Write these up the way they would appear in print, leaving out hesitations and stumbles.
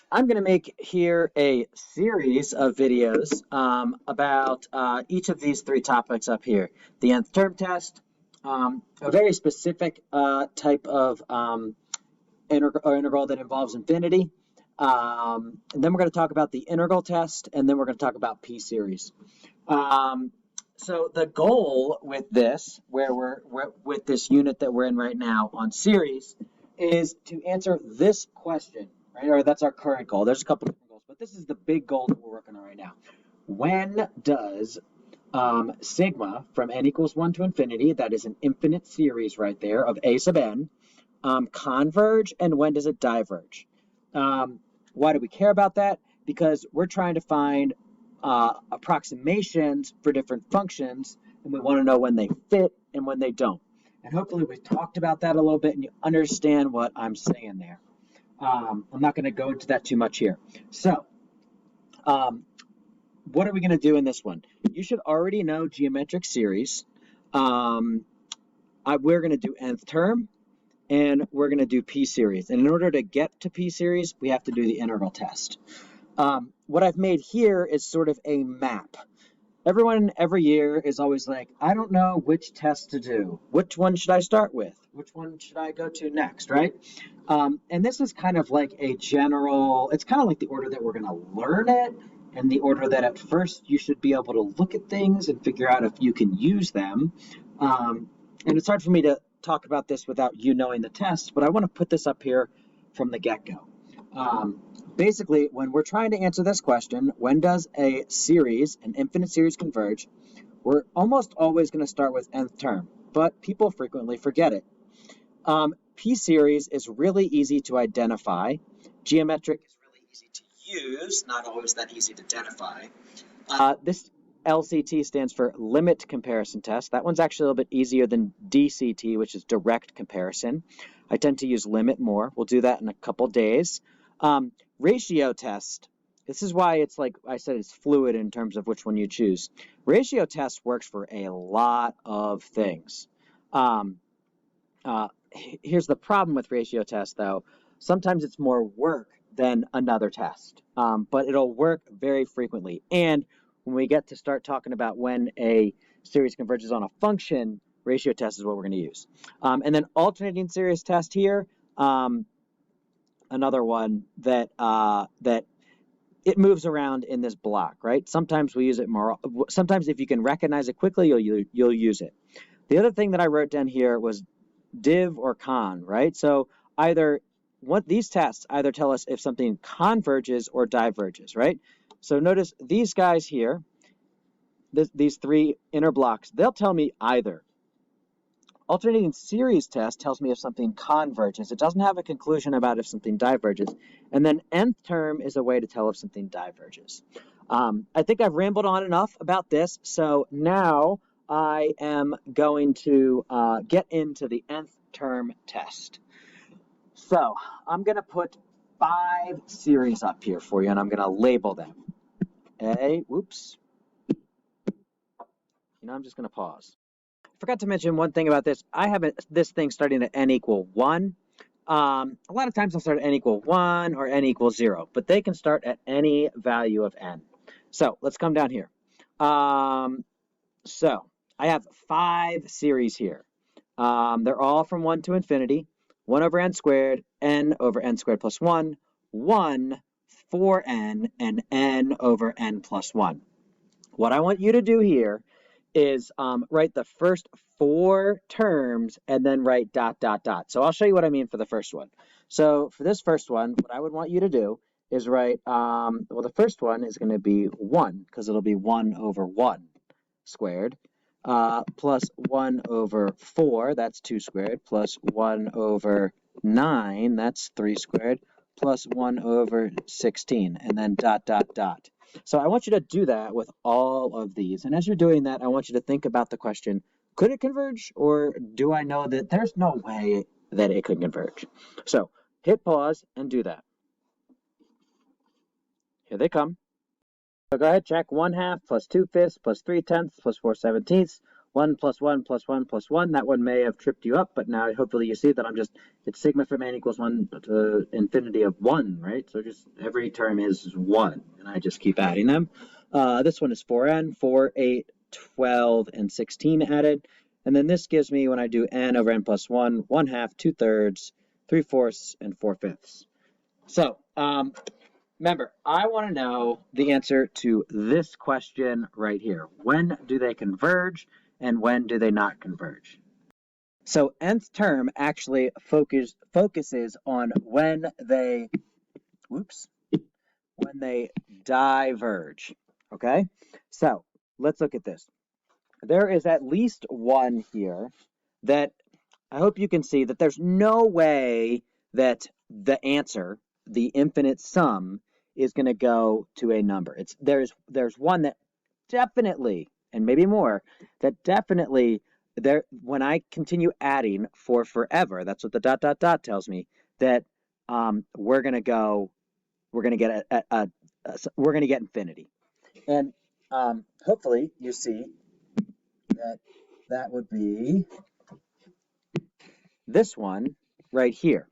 I'm going to make here a series of videos about each of these three topics up here. The nth term test, a very specific type of integral that involves infinity. And then we're going to talk about the integral test, and then we're going to talk about p-series. So the goal with this, where we're with this unit that we're in right now on series, is to answer this question, right? Or that's our current goal. There's a couple different goals, but this is the big goal that we're working on right now. When does sigma from n equals 1 to infinity, that is an infinite series right there of a sub n, converge, and when does it diverge? Why do we care about that? Because we're trying to find approximations for different functions, and we want to know when they fit and when they don't. And hopefully we've talked about that a little bit and you understand what I'm saying there. I'm not going to go into that too much here. So, what are we going to do in this one? You should already know geometric series. We're going to do nth term, and we're going to do p-series. And in order to get to p-series, we have to do the integral test. What I've made here is sort of a map. Everyone every year is always like, I don't know which test to do. Which one should I start with? Which one should I go to next, right? And this is kind of like a general, it's kind of like the order that we're going to learn it, and the order that at first you should be able to look at things and figure out if you can use them. And it's hard for me to talk about this without you knowing the test, but I want to put this up here from the get-go. Basically, when we're trying to answer this question, when does a series, an infinite series, converge, we're almost always going to start with nth term, but people frequently forget it. P-series is really easy to identify. Geometric is really easy to use, not always that easy to identify. This LCT stands for limit comparison test. That one's actually a little bit easier than DCT, which is direct comparison. I tend to use limit more. We'll do that in a couple days. Ratio test. This is why it's like I said, it's fluid in terms of which one you choose. Ratio test works for a lot of things. Here's the problem with ratio test, though. Sometimes it's more work than another test, but it'll work very frequently. And when we get to start talking about when a series converges on a function, ratio test is what we're going to use. And then alternating series test here. Another one that it moves around in this block, right? Sometimes we use it more. Sometimes if you can recognize it quickly, you'll use it. The other thing that I wrote down here was div or con, right? So either what these tests either tell us if something converges or diverges, right? So notice these guys here, these three inner blocks, they'll tell me either. Alternating series test tells me if something converges. It doesn't have a conclusion about if something diverges. And then nth term is a way to tell if something diverges. I think I've rambled on enough about this. So now I am going to get into the nth term test. So I'm going to put 5 series up here for you, and I'm going to label them. Whoops. I'm just going to pause. Forgot to mention one thing about this. I have this thing starting at n equal 1. A lot of times I'll start at n equal 1 or n equals 0, but they can start at any value of n. So let's come down here. So I have 5 series here. They're all from 1 to infinity. 1 over n squared, n over n squared plus 1, 1 for n, and n over n plus 1. What I want you to do here is write the first 4 terms and then write dot, dot, dot. So I'll show you what I mean for the first one. So for this first one, what I would want you to do is write, well, the first one is going to be 1, because it'll be 1 over 1 squared, plus 1 over 4, that's 2 squared, plus 1 over 9, that's 3 squared, plus 1 over 16, and then dot, dot, dot. So I want you to do that with all of these. And as you're doing that, I want you to think about the question, could it converge, or do I know that there's no way that it could converge? So hit pause and do that. Here they come. So go ahead, check 1/2 plus 2/5 plus 3/10 plus 4/17 1 plus 1 plus 1 plus 1. That one may have tripped you up, but now hopefully you see that it's sigma from n equals 1 to infinity of 1, right? So just every term is 1, and I just keep adding them. This one is 4n, 4, 8, 12, and 16 added. And then this gives me, when I do n over n plus 1, 1/2, 2/3, 3/4, and 4/5. So, remember, I want to know the answer to this question right here. When do they converge and when do they not converge? So nth term actually focuses on when they diverge. Okay? So let's look at this. There is at least one here that I hope you can see that there's no way that the answer, the infinite sum, is going to go to a number. There's one that definitely, and maybe more, that definitely there when I continue adding for forever, that's what the dot dot dot tells me, that we're going to get infinity. And hopefully you see that would be this one right here.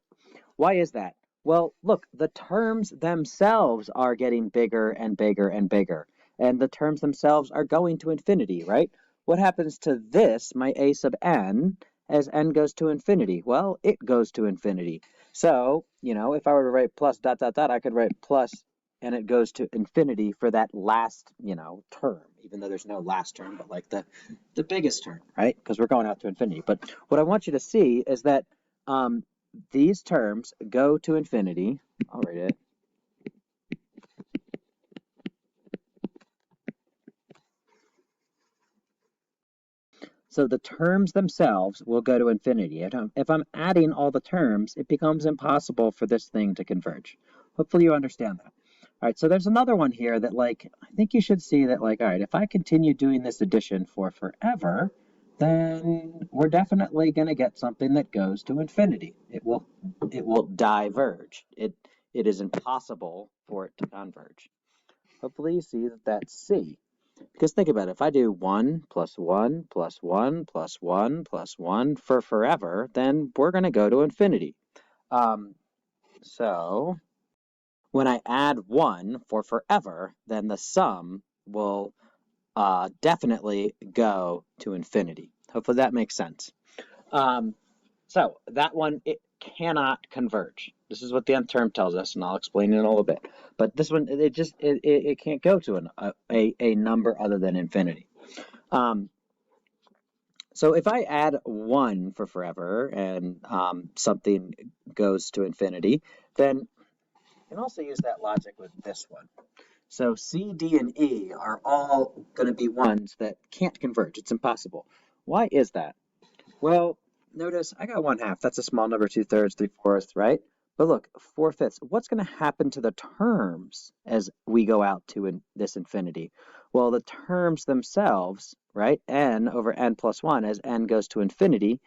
Why is that? Well, look, the terms themselves are getting bigger and bigger and bigger, and the terms themselves are going to infinity, right? What happens to this, my a sub n, as n goes to infinity? Well, it goes to infinity. So, if I were to write plus dot dot dot, I could write plus, and it goes to infinity for that last, term, even though there's no last term, but like the biggest term, right? Because we're going out to infinity. But what I want you to see is that these terms go to infinity. I'll write it. So the terms themselves will go to infinity. If I'm adding all the terms, it becomes impossible for this thing to converge. Hopefully you understand that. All right, so there's another one here that, I think you should see that, all right, if I continue doing this addition for forever, then we're definitely going to get something that goes to infinity. It will diverge. It is impossible for it to converge. Hopefully you see that that's C. Because think about it, if I do 1 plus 1 plus 1 plus 1 plus 1 for forever, then we're going to go to infinity. So when I add 1 for forever, then the sum will definitely go to infinity. Hopefully that makes sense. So that one, it cannot converge. This is what the nth term tells us, and I'll explain it in a little bit. But this one, it can't go to a number other than infinity. So if I add 1 for forever and something goes to infinity, then you can also use that logic with this one. So C, D, and E are all going to be ones that can't converge. It's impossible. Why is that? Well, notice I got 1/2. That's a small number, 2/3, 3/4, right? But look, 4/5. What's going to happen to the terms as we go out to this infinity? Well, the terms themselves, right? N over n plus 1 as n goes to infinity,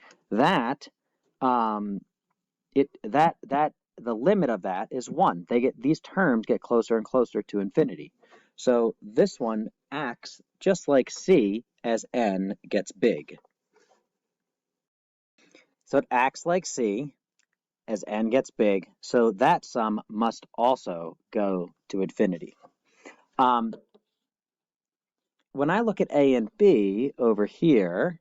the limit of that is 1. These terms get closer and closer to infinity. So this one acts just like C as n gets big. So it acts like C as n gets big, so that sum must also go to infinity. When I look at A and B over here,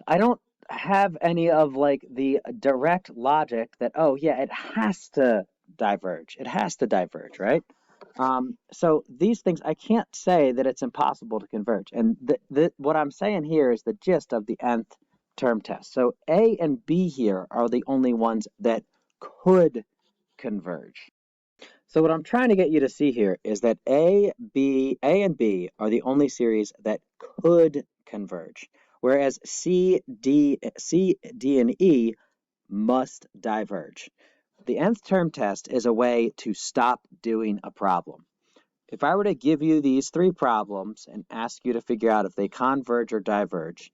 I don't have any of the direct logic that, oh yeah, it has to diverge. It has to diverge, right? So these things, I can't say that it's impossible to converge. And what I'm saying here is the gist of the nth term test. So A and B here are the only ones that could converge. So what I'm trying to get you to see here is that A and B are the only series that could converge, whereas C, D, and E must diverge. The nth term test is a way to stop doing a problem. If I were to give you these 3 problems and ask you to figure out if they converge or diverge,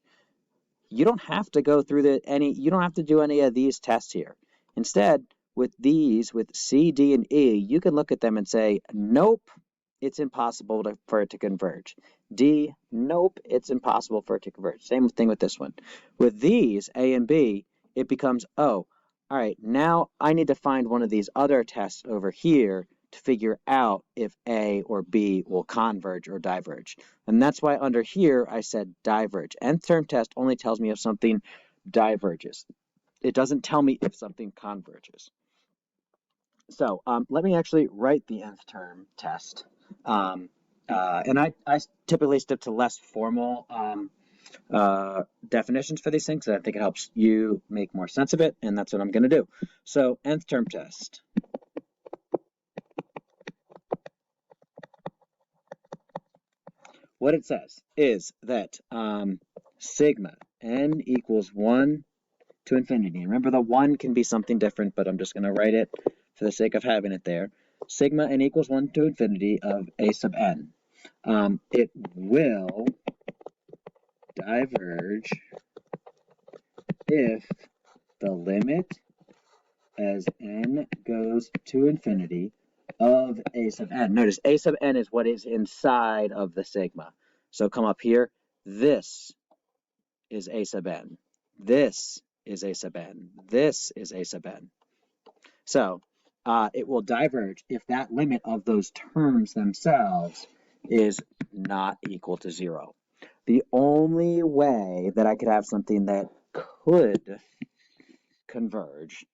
you don't have to go through you don't have to do any of these tests here. Instead, with C, D, and E, you can look at them and say, nope, it's impossible for it to converge. D, nope, it's impossible for it to converge. Same thing with this one. With these, A and B, it becomes, oh, all right, now I need to find one of these other tests over here to figure out if A or B will converge or diverge. And that's why under here I said diverge. Nth term test only tells me if something diverges. It doesn't tell me if something converges. So let me actually write the nth term test. And I typically stick to less formal definitions for these things, and I think it helps you make more sense of it, and that's what I'm going to do. So nth term test. What it says is that sigma n equals 1 to infinity. Remember, the 1 can be something different, but I'm just going to write it for the sake of having it there. Sigma n equals 1 to infinity of a sub n. It will diverge if the limit as n goes to infinity of a sub n. Notice a sub n is what is inside of the sigma. So come up here. This is a sub n. This is a sub n. This is a sub n. So it will diverge if that limit of those terms themselves is not equal to 0. The only way that I could have something that could converge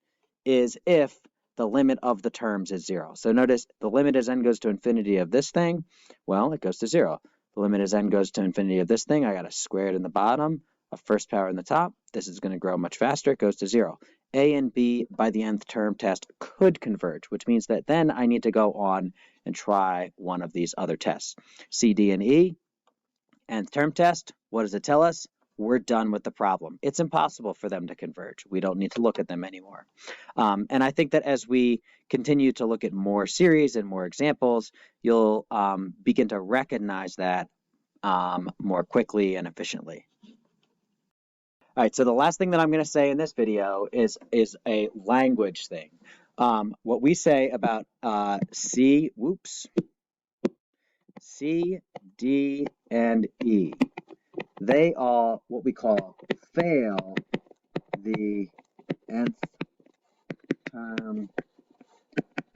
is if the limit of the terms is 0. So notice the limit as n goes to infinity of this thing, well, it goes to 0. The limit as n goes to infinity of this thing, I got a squared in the bottom, a first power in the top. This is going to grow much faster. It goes to 0. A and B by the nth term test could converge, which means that then I need to go on and try one of these other tests. C, D, and E, nth term test, what does it tell us? We're done with the problem. It's impossible for them to converge. We don't need to look at them anymore. And I think that as we continue to look at more series and more examples, you'll begin to recognize that more quickly and efficiently. All right, so the last thing that I'm going to say in this video is a language thing. What we say about C, D, and E, they all what we call fail the nth term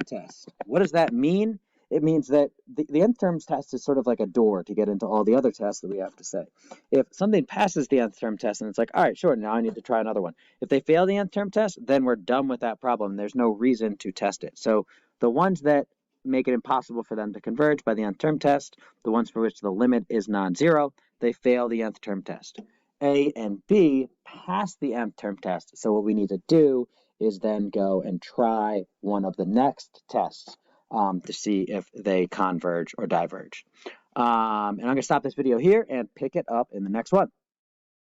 test. What does that mean? It means that the nth terms test is sort of like a door to get into all the other tests that we have to say. If something passes the nth term test and it's like, all right, sure, now I need to try another one. If they fail the nth term test, then we're done with that problem. There's no reason to test it. So the ones that make it impossible for them to converge by the nth term test, the ones for which the limit is non-zero, they fail the nth term test. A and B pass the nth term test. So what we need to do is then go and try one of the next tests to see if they converge or diverge. And I'm going to stop this video here and pick it up in the next one.